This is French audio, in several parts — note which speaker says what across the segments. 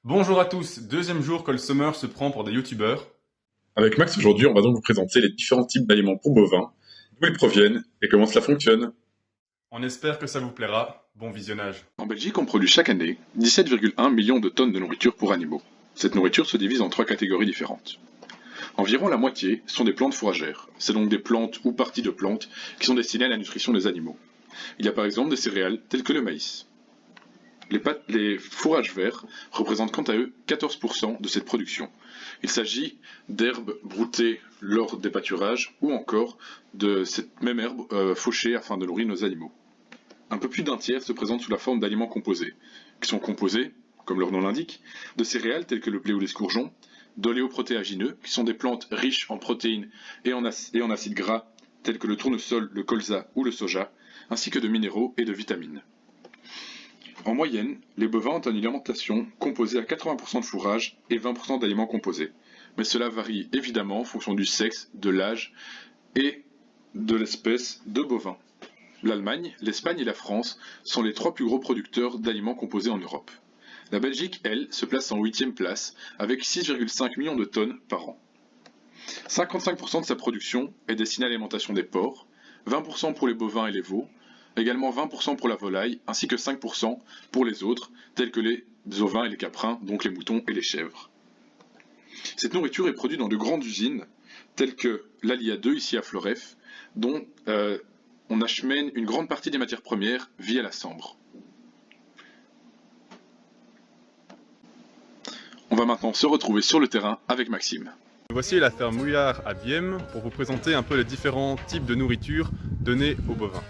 Speaker 1: Bonjour à tous, deuxième jour que le summer se prend pour des youtubeurs.
Speaker 2: Avec Max, aujourd'hui, on va donc vous présenter les différents types d'aliments pour bovins, d'où ils proviennent et comment cela fonctionne.
Speaker 1: On espère que ça vous plaira. Bon visionnage.
Speaker 3: En Belgique, on produit chaque année 17,1 millions de tonnes de nourriture pour animaux. Cette nourriture se divise en trois catégories différentes. Environ la moitié sont des plantes fourragères. C'est donc des plantes ou parties de plantes qui sont destinées à la nutrition des animaux. Il y a par exemple des céréales telles que le maïs. Les fourrages verts représentent quant à eux 14% de cette production. Il s'agit d'herbes broutées lors des pâturages ou encore de cette même herbe fauchée afin de nourrir nos animaux. Un peu plus d'un tiers se présente sous la forme d'aliments composés, qui sont composés, comme leur nom l'indique, de céréales telles que le blé ou l'escourgeon, d'oléoprotéagineux, qui sont des plantes riches en protéines et en acides gras, tels que le tournesol, le colza ou le soja, ainsi que de minéraux et de vitamines. En moyenne, les bovins ont une alimentation composée à 80% de fourrage et 20% d'aliments composés, mais cela varie évidemment en fonction du sexe, de l'âge et de l'espèce de bovin. L'Allemagne, l'Espagne et la France sont les trois plus gros producteurs d'aliments composés en Europe. La Belgique, elle, se place en 8e place avec 6,5 millions de tonnes par an. 55% de sa production est destinée à l'alimentation des porcs, 20% pour les bovins et les veaux, également 20% pour la volaille, ainsi que 5% pour les autres, tels que les ovins et les caprins, donc les moutons et les chèvres. Cette nourriture est produite dans de grandes usines, telles que l'Alia 2 ici à Floref, dont on achemine une grande partie des matières premières via la Sambre. On va maintenant se retrouver sur le terrain avec Maxime.
Speaker 1: Voici la ferme Mouillard à Bième pour vous présenter un peu les différents types de nourriture donnés aux bovins.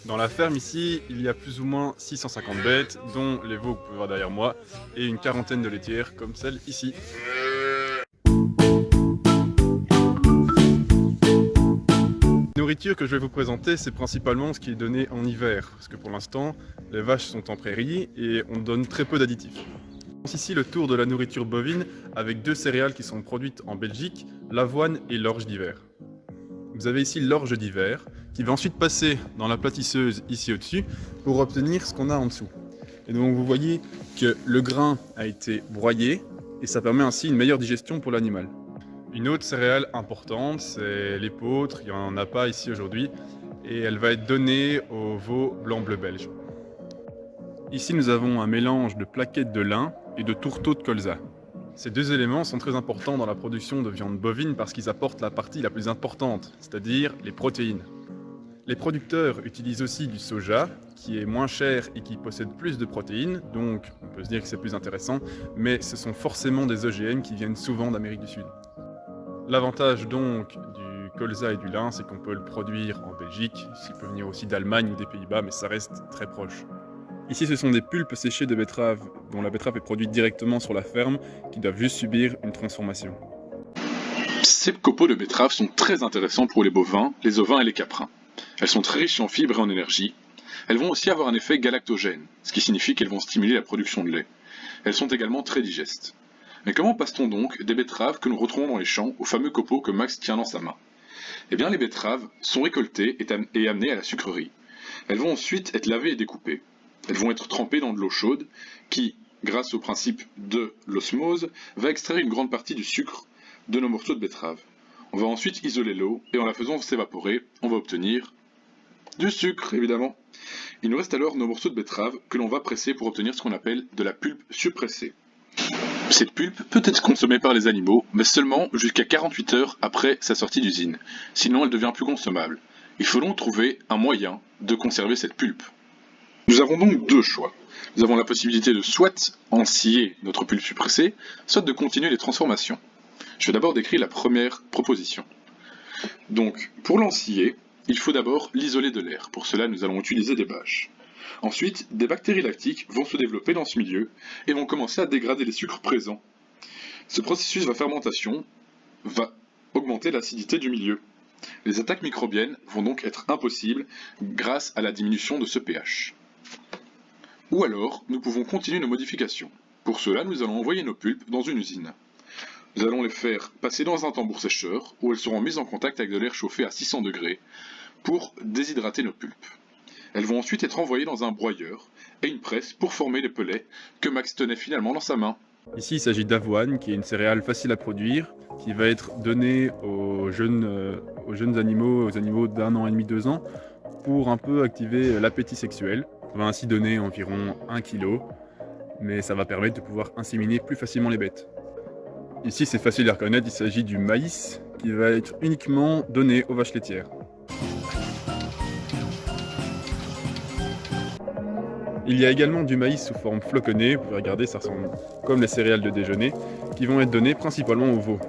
Speaker 1: Dans la ferme ici, il y a plus ou moins 650 bêtes, dont les veaux que vous pouvez voir derrière moi, et une quarantaine de laitières comme celle ici. La nourriture que je vais vous présenter, c'est principalement ce qui est donné en hiver, parce que pour l'instant, les vaches sont en prairie et on donne très peu d'additifs. Ici le tour de la nourriture bovine avec deux céréales qui sont produites en Belgique, l'avoine et l'orge d'hiver. Vous avez ici l'orge d'hiver qui va ensuite passer dans la pâtisseuse ici au-dessus pour obtenir ce qu'on a en dessous. Et donc vous voyez que le grain a été broyé et ça permet ainsi une meilleure digestion pour l'animal. Une autre céréale importante, c'est l'épeautre, il n'y en a pas ici aujourd'hui, et elle va être donnée aux veaux blanc-bleu belges. Ici nous avons un mélange de plaquettes de lin et de tourteaux de colza. Ces deux éléments sont très importants dans la production de viande bovine parce qu'ils apportent la partie la plus importante, c'est-à-dire les protéines. Les producteurs utilisent aussi du soja, qui est moins cher et qui possède plus de protéines, donc on peut se dire que c'est plus intéressant, mais ce sont forcément des OGM qui viennent souvent d'Amérique du Sud. L'avantage donc du colza et du lin, c'est qu'on peut le produire en Belgique, il peut venir aussi d'Allemagne ou des Pays-Bas, mais ça reste très proche. Ici, ce sont des pulpes séchées de betteraves, dont la betterave est produite directement sur la ferme, qui doivent juste subir une transformation.
Speaker 3: Ces copeaux de betterave sont très intéressants pour les bovins, les ovins et les caprins. Elles sont très riches en fibres et en énergie. Elles vont aussi avoir un effet galactogène, ce qui signifie qu'elles vont stimuler la production de lait. Elles sont également très digestes. Mais comment passe-t-on donc des betteraves que nous retrouvons dans les champs aux fameux copeaux que Max tient dans sa main? Eh bien, les betteraves sont récoltées et amenées à la sucrerie. Elles vont ensuite être lavées et découpées. Elles vont être trempées dans de l'eau chaude qui, grâce au principe de l'osmose, va extraire une grande partie du sucre de nos morceaux de betterave. On va ensuite isoler l'eau et en la faisant s'évaporer, on va obtenir du sucre, évidemment. Il nous reste alors nos morceaux de betterave que l'on va presser pour obtenir ce qu'on appelle de la pulpe surpressée. Cette pulpe peut être consommée par les animaux, mais seulement jusqu'à 48 heures après sa sortie d'usine. Sinon, elle devient plus consommable. Il faut donc trouver un moyen de conserver cette pulpe. Nous avons donc deux choix. Nous avons la possibilité de soit ensiller notre pulpe surpressée, soit de continuer les transformations. Je vais d'abord décrire la première proposition. Donc, pour l'ensiller, il faut d'abord l'isoler de l'air. Pour cela, nous allons utiliser des bâches. Ensuite, des bactéries lactiques vont se développer dans ce milieu et vont commencer à dégrader les sucres présents. Ce processus de fermentation va augmenter l'acidité du milieu. Les attaques microbiennes vont donc être impossibles grâce à la diminution de ce pH. Ou alors, nous pouvons continuer nos modifications. Pour cela, nous allons envoyer nos pulpes dans une usine. Nous allons les faire passer dans un tambour sécheur où elles seront mises en contact avec de l'air chauffé à 600 degrés pour déshydrater nos pulpes. Elles vont ensuite être envoyées dans un broyeur et une presse pour former les pellets que Max tenait finalement dans sa main.
Speaker 1: Ici, il s'agit d'avoine, qui est une céréale facile à produire, qui va être donnée aux jeunes animaux, aux animaux d'1 an et demi, 2 ans, pour un peu activer l'appétit sexuel. On va ainsi donner environ 1 kg, mais ça va permettre de pouvoir inséminer plus facilement les bêtes. Ici, c'est facile à reconnaître, il s'agit du maïs, qui va être uniquement donné aux vaches laitières. Il y a également du maïs sous forme floconnée, vous pouvez regarder, ça ressemble comme les céréales de déjeuner, qui vont être données principalement aux veaux.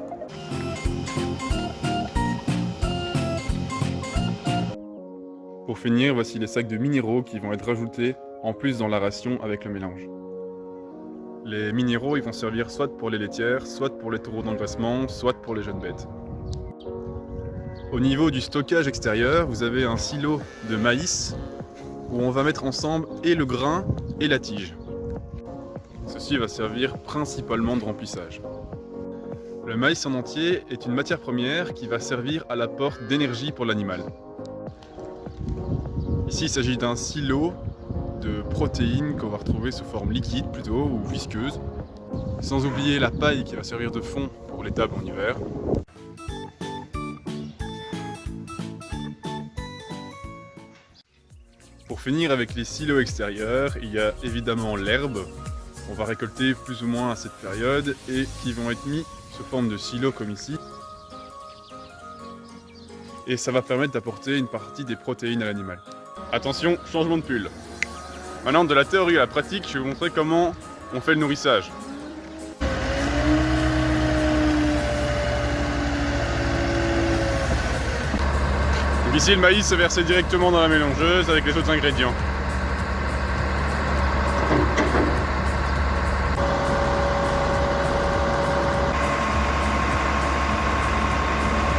Speaker 1: Pour finir, voici les sacs de minéraux qui vont être rajoutés en plus dans la ration avec le mélange. Les minéraux, ils vont servir soit pour les laitières, soit pour les taureaux d'engraissement, soit pour les jeunes bêtes. Au niveau du stockage extérieur, vous avez un silo de maïs où on va mettre ensemble et le grain et la tige. Ceci va servir principalement de remplissage. Le maïs en entier est une matière première qui va servir à l'apport d'énergie pour l'animal. Ici, il s'agit d'un silo de protéines qu'on va retrouver sous forme liquide plutôt, ou visqueuse. Sans oublier la paille qui va servir de fond pour l'étable en hiver. Pour finir avec les silos extérieurs, il y a évidemment l'herbe, qu'on va récolter plus ou moins à cette période et qui vont être mis sous forme de silos comme ici. Et ça va permettre d'apporter une partie des protéines à l'animal. Attention, changement de pull. Maintenant, de la théorie à la pratique, je vais vous montrer comment on fait le nourrissage. Donc ici, le maïs est versé directement dans la mélangeuse avec les autres ingrédients.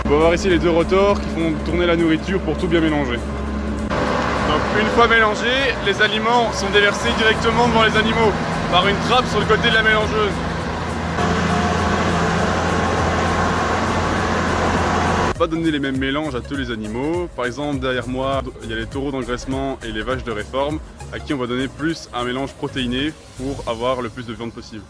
Speaker 1: On va voir ici les deux rotors qui font tourner la nourriture pour tout bien mélanger. Donc une fois mélangés, les aliments sont déversés directement devant les animaux par une trappe sur le côté de la mélangeuse. On va pas donner les mêmes mélanges à tous les animaux. Par exemple, derrière moi, il y a les taureaux d'engraissement et les vaches de réforme, à qui on va donner plus un mélange protéiné pour avoir le plus de viande possible.